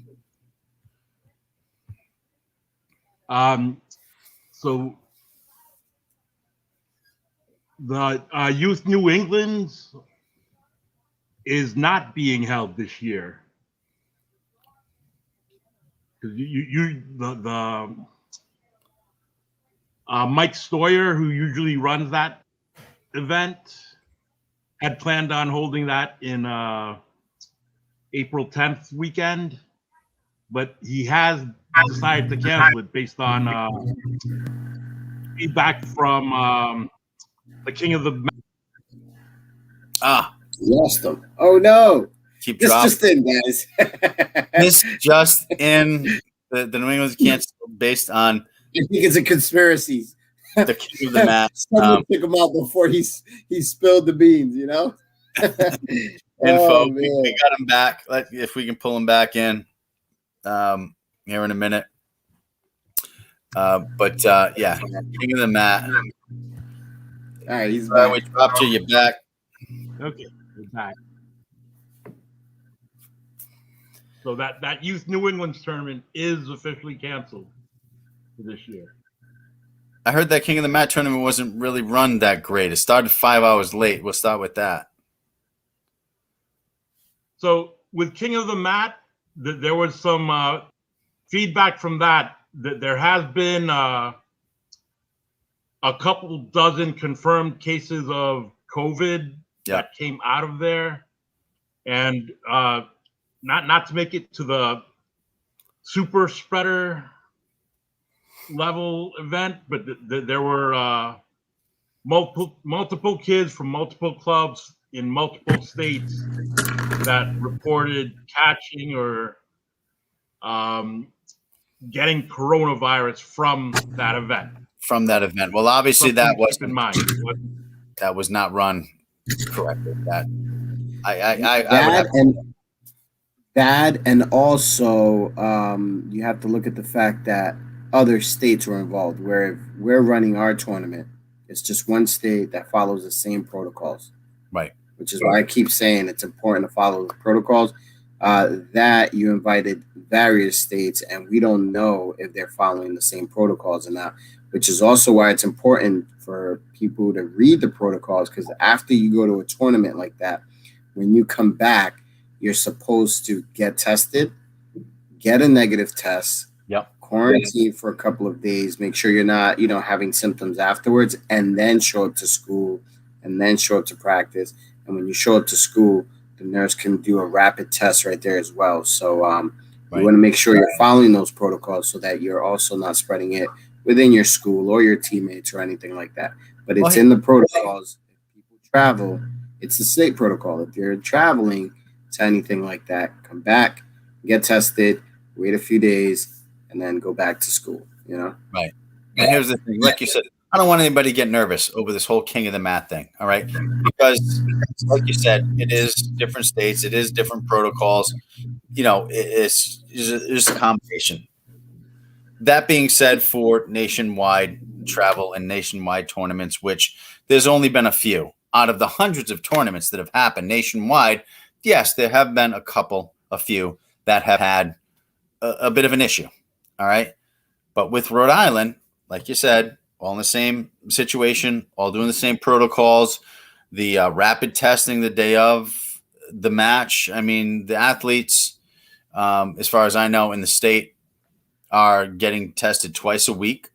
So the Youth New England is not being held this year. Because the Mike Stoyer, who usually runs that event, had planned on holding that in April 10th weekend, but he has decided to cancel it based on feedback from the King of the Lost them. Oh no. Keep this dropping. Just in, guys. This just in. The New England's canceled based on. I think it's a conspiracy. The King of the Mat. Someone took him out before he spilled the beans. Info. Oh, we got him back. If we can pull him back in here in a minute. But yeah, King of the Mat. All right, he's back. We dropped you. You're back. Okay, we're back. So that Youth New England's tournament is officially canceled for this year. I heard that King of the Mat tournament wasn't really run that great. It started 5 hours late. We'll start with that. So with King of the Mat, there was some feedback from that there has been a couple dozen confirmed cases of COVID that came out of there, and not to make it to the super spreader level event, but there were multiple kids from multiple clubs in multiple states that reported catching or getting coronavirus from that event. Well, obviously that wasn't in mind. That was not run correctly. And also you have to look at the fact that other states were involved. Where we're running our tournament, it's just one state that follows the same protocols. Right. Which is why I keep saying it's important to follow the protocols. That you invited various states, and we don't know if they're following the same protocols or not, which is also why it's important for people to read the protocols, because after you go to a tournament like that, when you come back, you're supposed to get tested, get a negative test, quarantine for a couple of days, make sure you're not, having symptoms afterwards, and then show up to school, and then show up to practice. And when you show up to school, the nurse can do a rapid test right there as well. So you want to make sure you're following those protocols so that you're also not spreading it within your school or your teammates or anything like that. But it's in the protocols. If people travel, it's the state protocol. If you're traveling to anything like that, come back, get tested, wait a few days, and then go back to school, Right. And here's the thing, like you said, I don't want anybody to get nervous over this whole King of the Mat thing, all right? Because, like you said, it is different states, it is different protocols. It's a combination. That being said, for nationwide travel and nationwide tournaments, which there's only been a few out of the hundreds of tournaments that have happened nationwide, yes, there have been a few that have had a bit of an issue, all right? But with Rhode Island, like you said, all in the same situation, all doing the same protocols, the rapid testing the day of the match. I mean, the athletes, as far as I know, in the state are getting tested twice a week.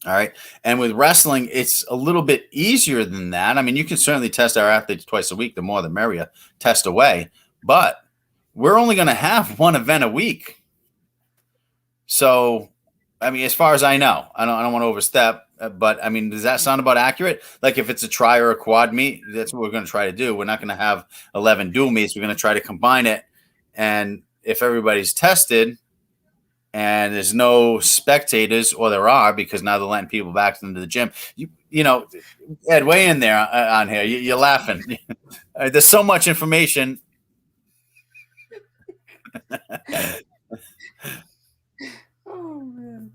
All right. And with wrestling, it's a little bit easier than that. I mean, you can certainly test our athletes twice a week. The more, the merrier. Test away. But we're only going to have one event a week. So, I mean, as far as I know, I don't want to overstep, but I mean, does that sound about accurate? Like if it's a tri or a quad meet, that's what we're going to try to do. We're not going to have 11 dual meets. We're going to try to combine it. And if everybody's tested and there's no spectators, or there are, because now they're letting people back into the gym, you know, Ed, weigh in there on here. You're laughing. There's so much information. Oh man.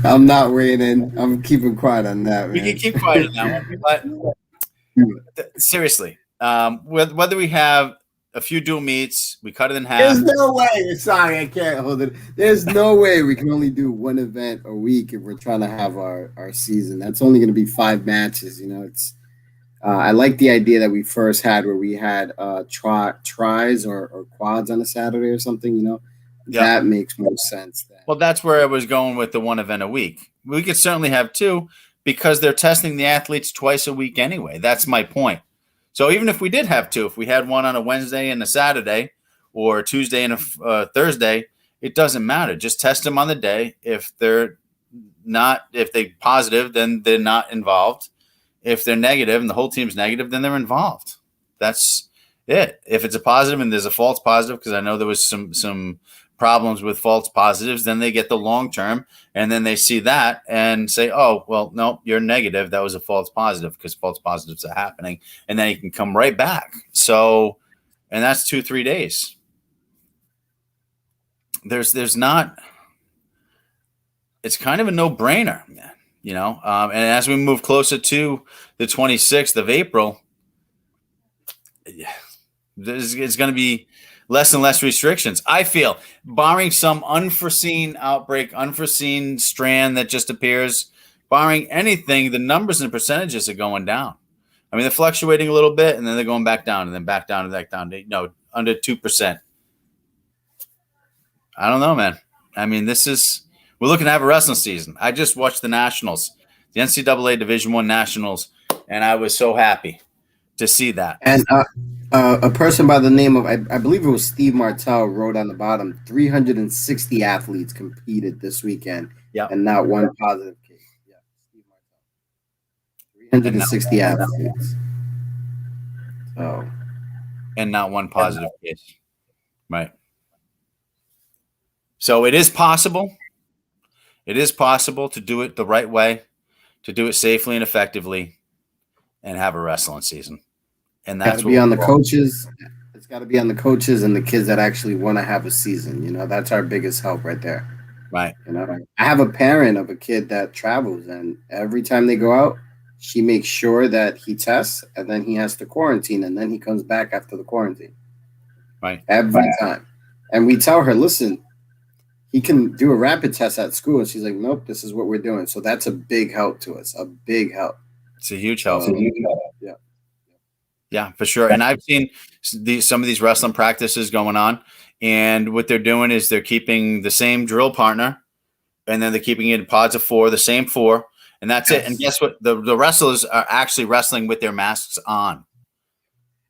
I'm not weighing in. I'm keeping quiet on that, man. We can keep quiet on that one, but seriously, whether we have a few dual meets, we cut it in half. There's no way. Sorry, I can't hold it. There's no way we can only do one event a week if we're trying to have our season. That's only going to be 5 matches. You know, it's. I like the idea that we first had where we had tries or quads on a Saturday or something. You know, that makes more sense. Well, that's where I was going with the one event a week. We could certainly have 2 because they're testing the athletes twice a week anyway. That's my point. So even if we did have 2, if we had one on a Wednesday and a Saturday, or a Tuesday and a Thursday, it doesn't matter. Just test them on the day. If they're positive, then they're not involved. If they're negative and the whole team's negative, then they're involved. That's it. If it's a positive and there's a false positive, because I know there was some problems with false positives, then they get the long term, and then they see that and say, oh, well, no, you're negative. That was a false positive, because false positives are happening, and then you can come right back. So, and that's 2-3 days. There's not, it's kind of a no-brainer, man. You know, and as we move closer to the 26th of April, it's going to be less and less restrictions. I feel, barring some unforeseen outbreak, unforeseen strand that just appears, barring anything, the numbers and percentages are going down. I mean, they're fluctuating a little bit, and then they're going back down, and then back down, and back down to, under 2%. I don't know, man. I mean, we're looking to have a wrestling season. I just watched the Nationals, the NCAA Division I Nationals, and I was so happy to see that. And a person by the name of, I believe it was Steve Martell, wrote on the bottom, 360 athletes competed this weekend, and not one positive case. Yeah, Steve Martell. 360 athletes. Oh. And not one positive case. Right. So it is possible. It is possible to do it the right way, to do it safely and effectively, and have a wrestling season. And that's what be on the coaches. It's got to be on the coaches and the kids that actually want to have a season. You know, that's our biggest help right there. Right. You know, I have a parent of a kid that travels, and every time they go out, she makes sure that he tests, and then he has to quarantine, and then he comes back after the quarantine. Right. Every time. And we tell her, listen, he can do a rapid test at school. And she's like, nope, this is what we're doing. So that's a big help to us, a big help. It's a huge help. Yeah. Yeah, for sure. And I've seen some of these wrestling practices going on. And what they're doing is they're keeping the same drill partner, and then they're keeping it in pods of 4, the same 4. And that's it. And guess what? The wrestlers are actually wrestling with their masks on.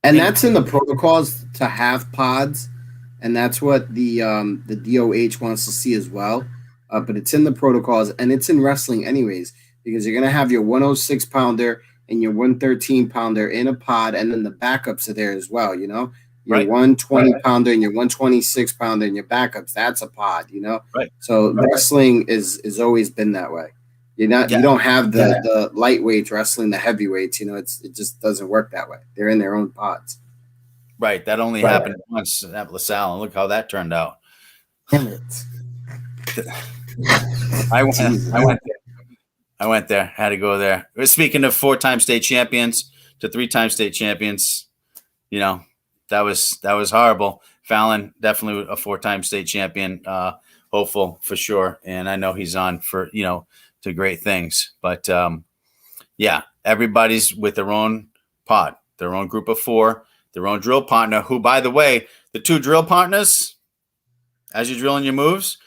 And that's in the protocols to have pods. And that's what the DOH wants to see as well. But it's in the protocols, and it's in wrestling anyways, because you're going to have your 106-pounder and your 113-pounder in a pod, and then the backups are there as well, you know? Your 120-pounder and your 126-pounder and your backups, that's a pod, you know? Right. So wrestling is always been that way. You don't have the lightweights wrestling the heavyweights, you know? It just doesn't work that way. They're in their own pods. Right. That only happened once at LaSalle, and look how that turned out. Damn it. I went there. Had to go there. Speaking of 4-time state champions to 3-time state champions, you know, that was horrible. Fallon, definitely a 4-time state champion, hopeful for sure. And I know he's on for, to great things. But Yeah, everybody's with their own pod, their own group of 4, their own drill partner, who, by the way, the 2 drill partners, as you're drilling your moves,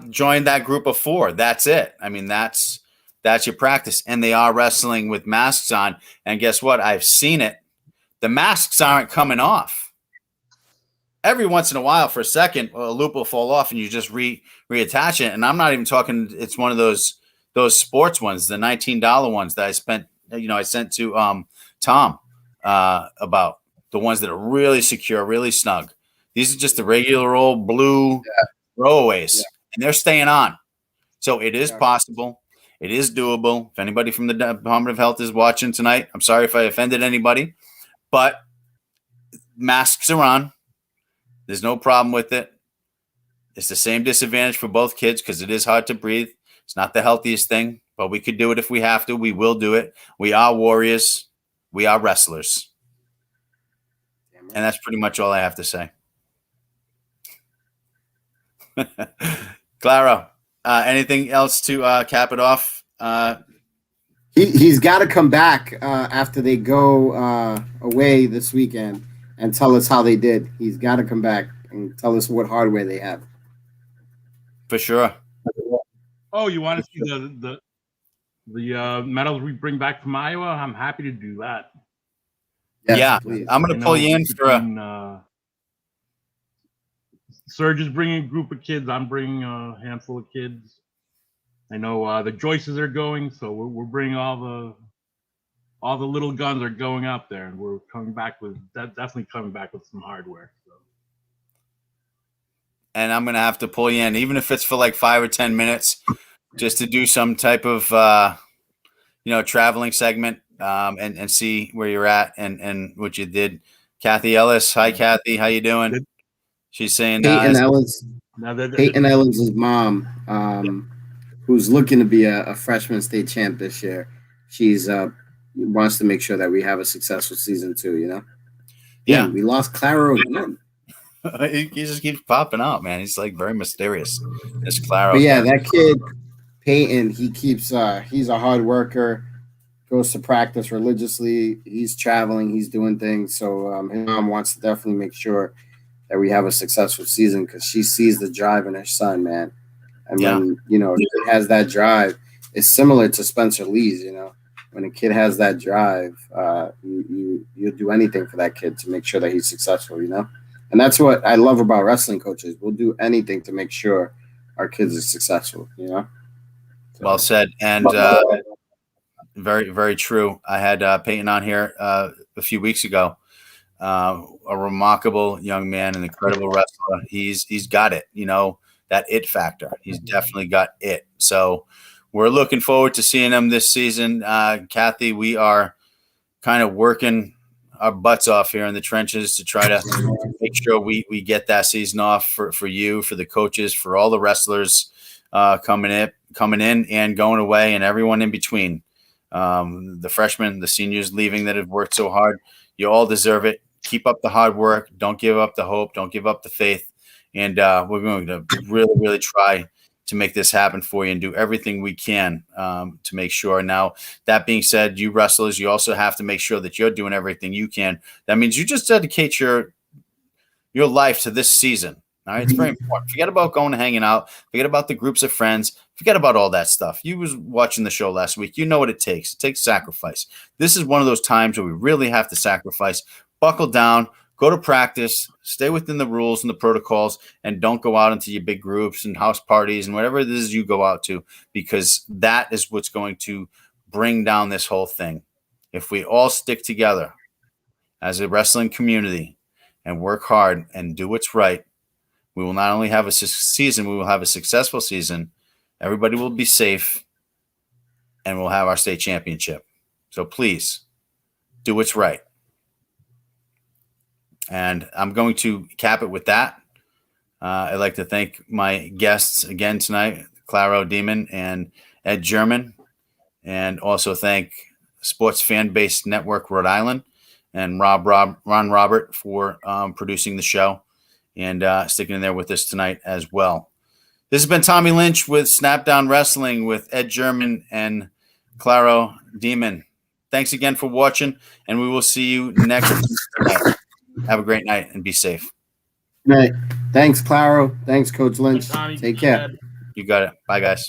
join that group of 4. That's it. I mean, that's your practice. And they are wrestling with masks on. And guess what? I've seen it. The masks aren't coming off. Every once in a while, for a second, a loop will fall off and you just reattach it. And I'm not even talking, it's one of those sports ones, the $19 ones that I spent, I sent to Tom about the ones that are really secure, really snug. These are just the regular old blue throwaways, and they're staying on. So it is possible. It is doable. If anybody from the Department of Health is watching tonight, I'm sorry if I offended anybody, but masks are on. There's no problem with it. It's the same disadvantage for both kids because it is hard to breathe. It's not the healthiest thing, but we could do it if we have to. We will do it. We are warriors. We are wrestlers. And that's pretty much all I have to say. Claro, anything else to cap it off? He's got to come back after they go away this weekend and tell us how they did. He's got to come back and tell us what hardware they have. For sure. Oh, you want to see the medals we bring back from Iowa? I'm happy to do that. Yes, please. I'm going to pull you in for Serge is bringing a group of kids. I'm bringing a handful of kids. I know the Joyces are going, so we're bringing all the little guns are going up there, and we're coming back with definitely coming back with some hardware. So. And I'm going to have to pull you in, even if it's for like 5 or 10 minutes, just to do some type of traveling segment and see where you're at and what you did. Kathy Ellis, hi Kathy, how you doing? She's saying Peyton Ellis' mom, who's looking to be a freshman state champ this year. She's wants to make sure that we have a successful season too. Yeah, we lost Claro again. He just keeps popping out, man. He's like very mysterious. This Claro. But yeah, that kid Peyton, he keeps he's a hard worker, goes to practice religiously. He's traveling, he's doing things. So his mom wants to definitely make sure that we have a successful season because she sees the drive in her son, man. And when he has that drive, it's similar to Spencer Lee's. When a kid has that drive, you do anything for that kid to make sure that he's successful. And that's what I love about wrestling coaches. We'll do anything to make sure our kids are successful. So, well said, and very, very true. I had Peyton on here a few weeks ago. A remarkable young man, an incredible wrestler. He's got it, that it factor. He's definitely got it. So we're looking forward to seeing him this season. Kathy, we are kind of working our butts off here in the trenches to try to make sure we get that season off for you, for the coaches, for all the wrestlers coming in and going away, and everyone in between. The freshmen, the seniors leaving that have worked so hard. You all deserve it. Keep up the hard work. Don't give up the hope. Don't give up the faith. And we're going to really, really try to make this happen for you and do everything we can to make sure. Now, that being said, you wrestlers, you also have to make sure that you're doing everything you can. That means you just dedicate your life to this season. All right, it's very important. Forget about going and hanging out. Forget about the groups of friends. Forget about all that stuff. You was watching the show last week. You know what it takes. It takes sacrifice. This is one of those times where we really have to sacrifice. Buckle down. Go to practice, stay within the rules and the protocols, and don't go out into your big groups and house parties and whatever it is you go out to, because that is what's going to bring down this whole thing. If we all stick together as a wrestling community and work hard and do what's right, we will not only have a season, we will have a successful season. Everybody will be safe, and we'll have our state championship. So please do what's right. And I'm going to cap it with that. I'd like to thank my guests again tonight, Claro Demon and Ed German, and also thank Sports Fan Base Network Rhode Island and Ron Robert for producing the show and sticking in there with us tonight as well. This has been Tommy Lynch with Snapdown Wrestling with Ed German and Claro, Demon. Thanks again for watching, and we will see you next night. Have a great night and be safe. Right. Thanks, Claro. Thanks, Coach Lynch. Tommy, Take care. Chad. You got it. Bye, guys.